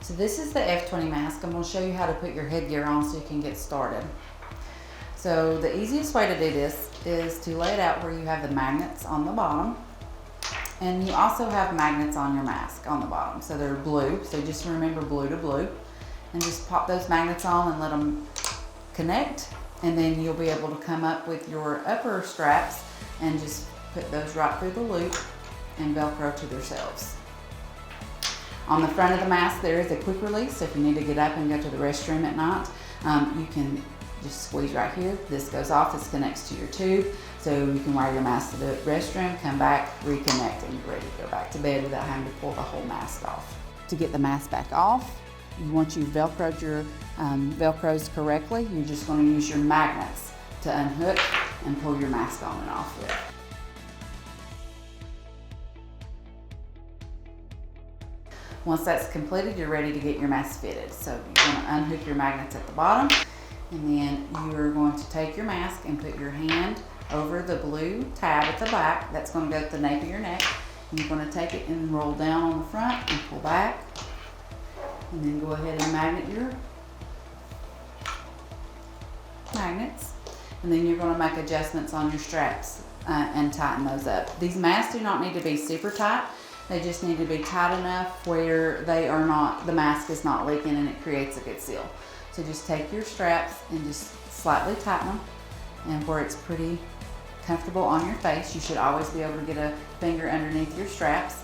So this is the F20 mask. I'm going to show you how to put your headgear on so you can get started. So the easiest way to do this is to lay it out where you have the magnets on the bottom. And you also have magnets on your mask on the bottom. So they're blue, so just remember blue to blue. And just pop those magnets on and let them connect. And then you'll be able to come up with your upper straps and just put those right through the loop and Velcro to themselves. On the front of the mask there is a quick release, so if you need to get up and go to the restroom at night, you can just squeeze right here. This goes off, this connects to your tube, so you can wear your mask to the restroom, come back, reconnect, and you're ready to go back to bed without having to pull the whole mask off. To get the mask back off, once you've Velcroed your Velcros correctly, you're just going to use your magnets to unhook and pull your mask on and off with. Once that's completed, you're ready to get your mask fitted. So you're going to unhook your magnets at the bottom, and then you're going to take your mask and put your hand over the blue tab at the back. That's going to go at the nape of your neck. And you're going to take it and roll down on the front and pull back. And then go ahead and magnet your magnets. And then you're going to make adjustments on your straps and tighten those up. These masks do not need to be super tight. They just need to be tight enough where they are not, the mask is not leaking and it creates a good seal. So just take your straps and just slightly tighten them, and where it's pretty comfortable on your face. You should always be able to get a finger underneath your straps.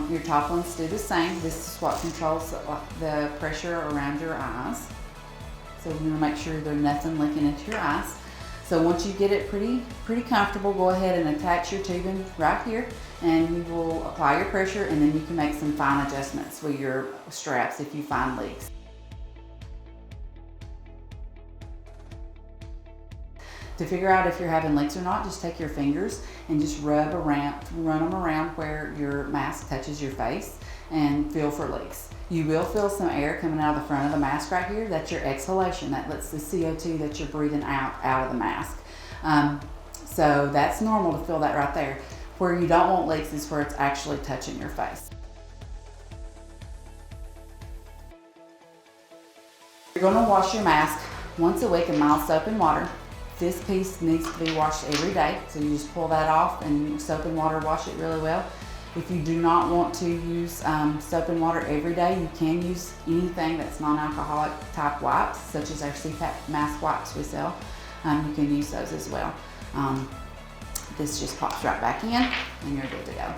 Your top ones do the same. This is what controls the pressure around your eyes. So you want to make sure there's nothing leaking into your eyes. So once you get it pretty comfortable, go ahead and attach your tubing right here, and you will apply your pressure, and then you can make some fine adjustments with your straps if you find leaks. To figure out if you're having leaks or not, just take your fingers and just run them around where your mask touches your face and feel for leaks. You will feel some air coming out of the front of the mask right here. That's your exhalation. That lets the CO2 that you're breathing out of the mask. So that's normal to feel that right there. Where you don't want leaks is where it's actually touching your face. You're going to wash your mask once a week in mild soap and water. This piece needs to be washed every day, so you just pull that off and soap and water wash it really well. If you do not want to use soap and water every day, you can use anything that's non-alcoholic type wipes, such as our CPAP mask wipes we sell. You can use those as well. This just pops right back in and you're good to go.